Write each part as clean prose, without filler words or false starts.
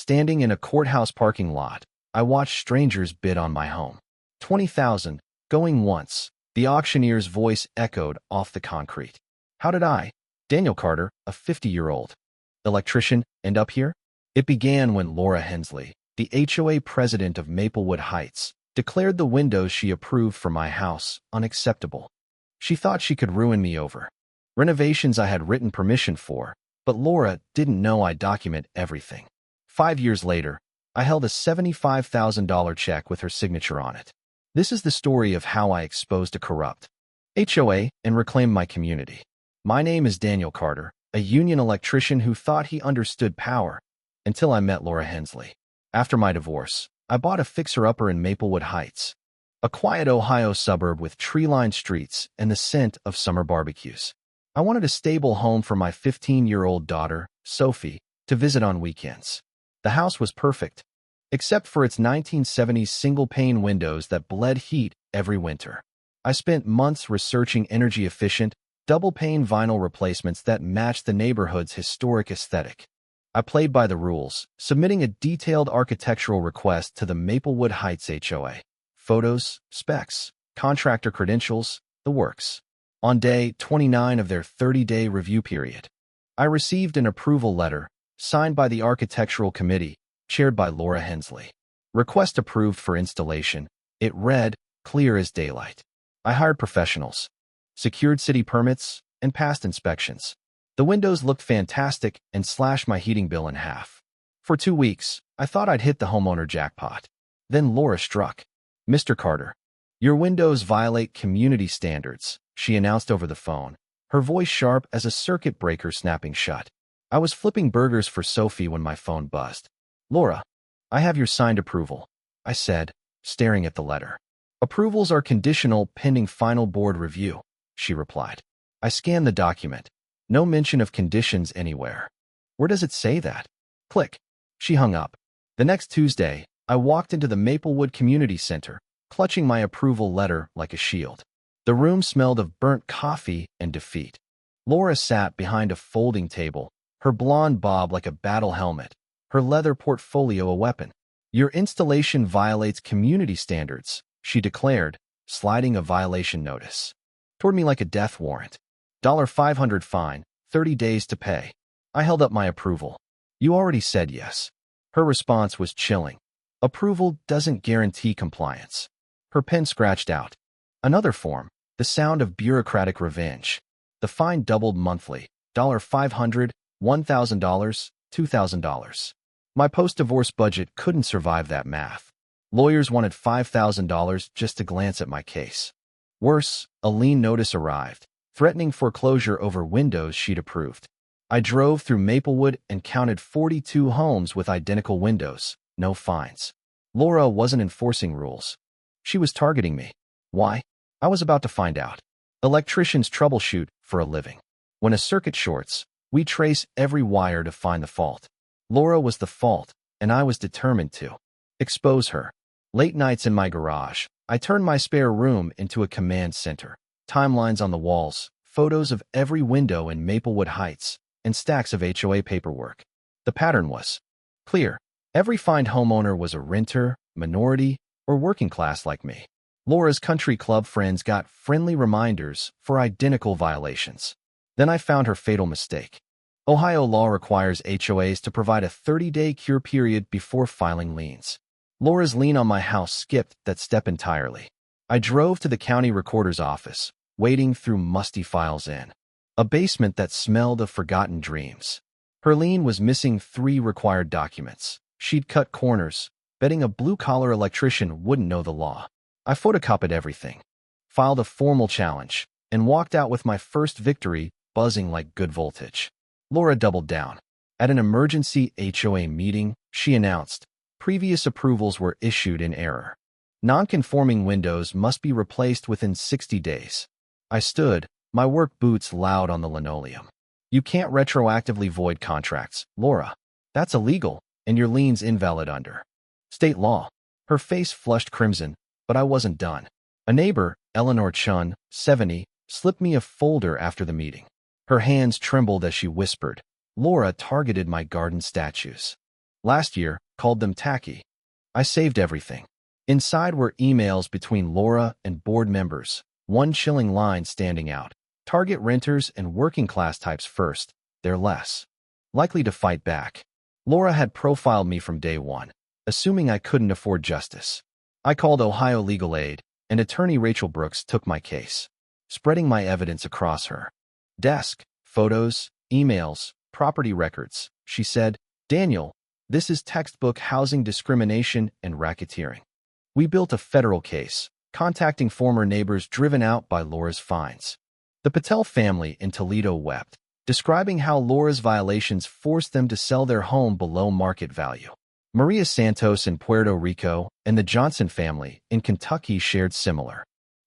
Standing in a courthouse parking lot, I watched strangers bid on my home. 20,000, going once. The auctioneer's voice echoed off the concrete. How did I, Daniel Carter, a 50-year-old electrician, end up here? It began when Laura Hensley, the HOA president of Maplewood Heights, declared the windows she approved for my house unacceptable. She thought she could ruin me over renovations I had written permission for, but Laura didn't know I document everything. 5 years later, I held a $75,000 check with her signature on it. This is the story of how I exposed a corrupt HOA and reclaimed my community. My name is Daniel Carter, a union electrician who thought he understood power, until I met Laura Hensley. After my divorce, I bought a fixer-upper in Maplewood Heights, a quiet Ohio suburb with tree-lined streets and the scent of summer barbecues. I wanted a stable home for my 15-year-old daughter, Sophie, to visit on weekends. The house was perfect, except for its 1970s single-pane windows that bled heat every winter. I spent months researching energy-efficient, double-pane vinyl replacements that matched the neighborhood's historic aesthetic. I played by the rules, submitting a detailed architectural request to the Maplewood Heights HOA. Photos, specs, contractor credentials, the works. On day 29 of their 30-day review period, I received an approval letter signed by the Architectural Committee, chaired by Laura Hensley. Request approved for installation. It read, clear as daylight. I hired professionals, secured city permits, and passed inspections. The windows looked fantastic and slashed my heating bill in half. For 2 weeks, I thought I'd hit the homeowner jackpot. Then Laura struck. Mr. Carter, your windows violate community standards, she announced over the phone, her voice sharp as a circuit breaker snapping shut. I was flipping burgers for Sophie when my phone buzzed. Laura, I have your signed approval, I said, staring at the letter. Approvals are conditional pending final board review, she replied. I scanned the document. No mention of conditions anywhere. Where does it say that? Click. She hung up. The next Tuesday, I walked into the Maplewood Community Center, clutching my approval letter like a shield. The room smelled of burnt coffee and defeat. Laura sat behind a folding table, her blonde bob like a battle helmet, her leather portfolio a weapon. Your installation violates community standards, she declared, sliding a violation notice toward me like a death warrant. $500 fine, 30 days to pay. I held up my approval. You already said yes. Her response was chilling. Approval doesn't guarantee compliance. Her pen scratched out. Another form, the sound of bureaucratic revenge. The fine doubled monthly, $500, $1,000, $2,000. My post-divorce budget couldn't survive that math. Lawyers wanted $5,000 just to glance at my case. Worse, a lien notice arrived, threatening foreclosure over windows she'd approved. I drove through Maplewood and counted 42 homes with identical windows, no fines. Laura wasn't enforcing rules. She was targeting me. Why? I was about to find out. Electricians troubleshoot for a living. When a circuit shorts, we trace every wire to find the fault. Laura was the fault, and I was determined to expose her. Late nights in my garage, I turned my spare room into a command center. Timelines on the walls, photos of every window in Maplewood Heights, and stacks of HOA paperwork. The pattern was clear. Every find homeowner was a renter, minority, or working class like me. Laura's country club friends got friendly reminders for identical violations. Then I found her fatal mistake. Ohio law requires HOAs to provide a 30-day cure period before filing liens. Laura's lien on my house skipped that step entirely. I drove to the county recorder's office, wading through musty files in a basement that smelled of forgotten dreams. Her lien was missing 3 required documents. She'd cut corners, betting a blue-collar electrician wouldn't know the law. I photocopied everything, filed a formal challenge, and walked out with my first victory buzzing like good voltage. Laura doubled down. At an emergency HOA meeting, she announced, previous approvals were issued in error. Non-conforming windows must be replaced within 60 days. I stood, my work boots loud on the linoleum. You can't retroactively void contracts, Laura. That's illegal, and your lien's invalid under state law. Her face flushed crimson, but I wasn't done. A neighbor, Eleanor Chun, 70, slipped me a folder after the meeting. Her hands trembled as she whispered, Laura targeted my garden statues. Last year, called them tacky. I saved everything. Inside were emails between Laura and board members, one chilling line standing out. Target renters and working class types first, they're less likely to fight back. Laura had profiled me from day one, assuming I couldn't afford justice. I called Ohio Legal Aid, and attorney Rachel Brooks took my case, spreading my evidence across her desk, photos, emails, property records. She said, "Daniel, this is textbook housing discrimination and racketeering." We built a federal case, contacting former neighbors driven out by Laura's fines. The Patel family in Toledo wept, describing how Laura's violations forced them to sell their home below market value. Maria Santos in Puerto Rico and the Johnson family in Kentucky shared similar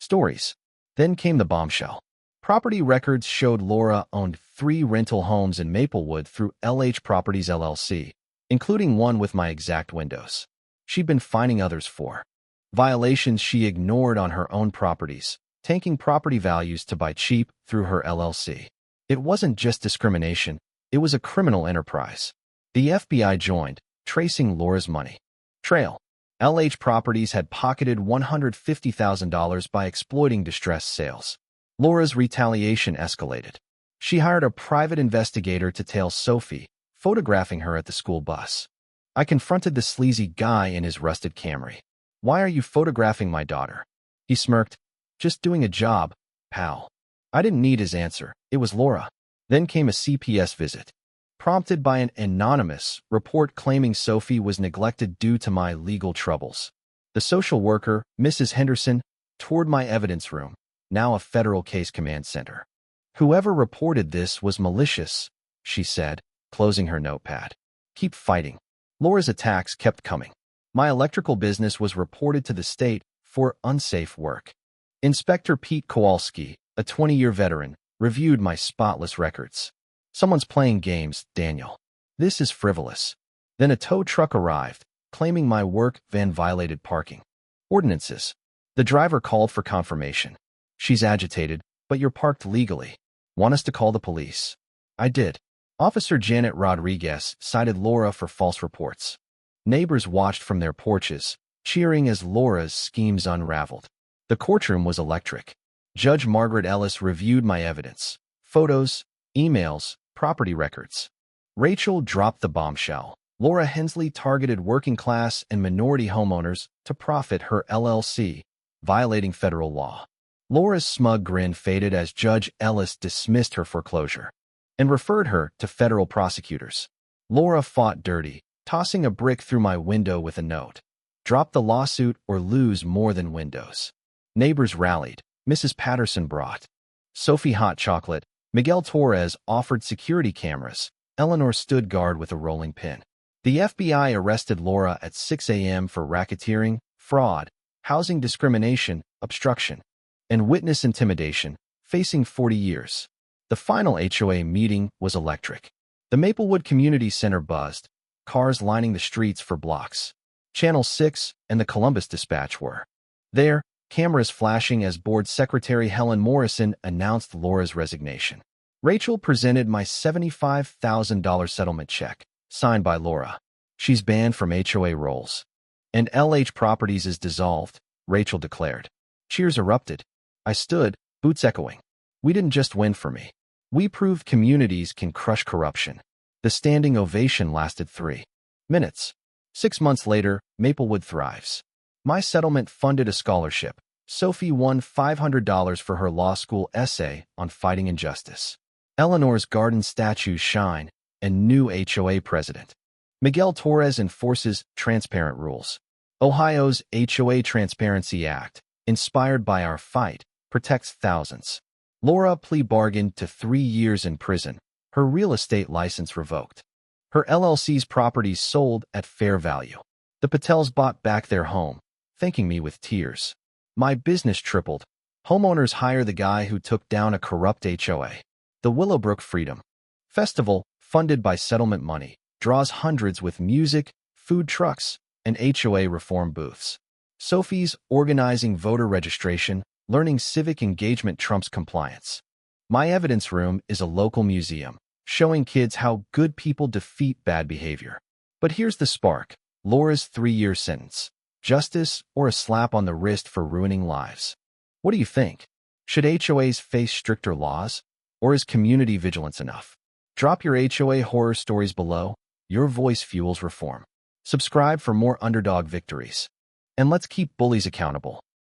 stories. Then came the bombshell. Property records showed Laura owned 3 rental homes in Maplewood through LH Properties LLC, including one with my exact windows. She'd been fining others for violations she ignored on her own properties, tanking property values to buy cheap through her LLC. It wasn't just discrimination, it was a criminal enterprise. The FBI joined, tracing Laura's money trail. LH Properties had pocketed $150,000 by exploiting distressed sales. Laura's retaliation escalated. She hired a private investigator to tail Sophie, photographing her at the school bus. I confronted the sleazy guy in his rusted Camry. "Why are you photographing my daughter?" He smirked. "Just doing a job, pal." I didn't need his answer. It was Laura. Then came a CPS visit, prompted by an anonymous report claiming Sophie was neglected due to my legal troubles. The social worker, Mrs. Henderson, toured my evidence room, now a federal case command center. "Whoever reported this was malicious," she said, closing her notepad. "Keep fighting." Laura's attacks kept coming. My electrical business was reported to the state for unsafe work. Inspector Pete Kowalski, a 20-year veteran, reviewed my spotless records. "Someone's playing games, Daniel. This is frivolous." Then a tow truck arrived, claiming my work van violated parking ordinances. The driver called for confirmation. "She's agitated, but you're parked legally. Want us to call the police?" I did. Officer Janet Rodriguez cited Laura for false reports. Neighbors watched from their porches, cheering as Laura's schemes unraveled. The courtroom was electric. Judge Margaret Ellis reviewed my evidence, photos, emails, property records. Rachel dropped the bombshell. Laura Hensley targeted working class and minority homeowners to profit her LLC, violating federal law. Laura's smug grin faded as Judge Ellis dismissed her foreclosure and referred her to federal prosecutors. Laura fought dirty, tossing a brick through my window with a note. "Drop the lawsuit or lose more than windows." Neighbors rallied. Mrs. Patterson brought Sophie hot chocolate. Miguel Torres offered security cameras. Eleanor stood guard with a rolling pin. The FBI arrested Laura at 6 a.m. for racketeering, fraud, housing discrimination, obstruction, and witness intimidation, facing 40 years. The final HOA meeting was electric. The Maplewood Community Center buzzed, cars lining the streets for blocks. Channel 6 and the Columbus Dispatch were there, cameras flashing as board secretary Helen Morrison announced Laura's resignation. Rachel presented my $75,000 settlement check, signed by Laura. "She's banned from HOA roles. And LH Properties is dissolved," Rachel declared. Cheers erupted. I stood, boots echoing. We didn't just win for me. We proved communities can crush corruption. The standing ovation lasted 3 minutes. 6 months later, Maplewood thrives. My settlement funded a scholarship. Sophie won $500 for her law school essay on fighting injustice. Eleanor's garden statues shine, and new HOA president. Miguel Torres enforces transparent rules. Ohio's HOA Transparency Act, inspired by our fight, protects thousands. Laura plea bargained to 3 years in prison, her real estate license revoked. Her LLC's properties sold at fair value. The Patels bought back their home, thanking me with tears. My business tripled. Homeowners hire the guy who took down a corrupt HOA. The Willowbrook Freedom Festival, funded by settlement money, draws hundreds with music, food trucks, and HOA reform booths. Sophie's organizing voter registration, learning civic engagement trumps compliance. My evidence room is a local museum, showing kids how good people defeat bad behavior. But here's the spark. Laura's 3-year sentence. Justice or a slap on the wrist for ruining lives? What do you think? Should HOAs face stricter laws? Or is community vigilance enough? Drop your HOA horror stories below. Your voice fuels reform. Subscribe for more underdog victories. And let's keep bullies accountable.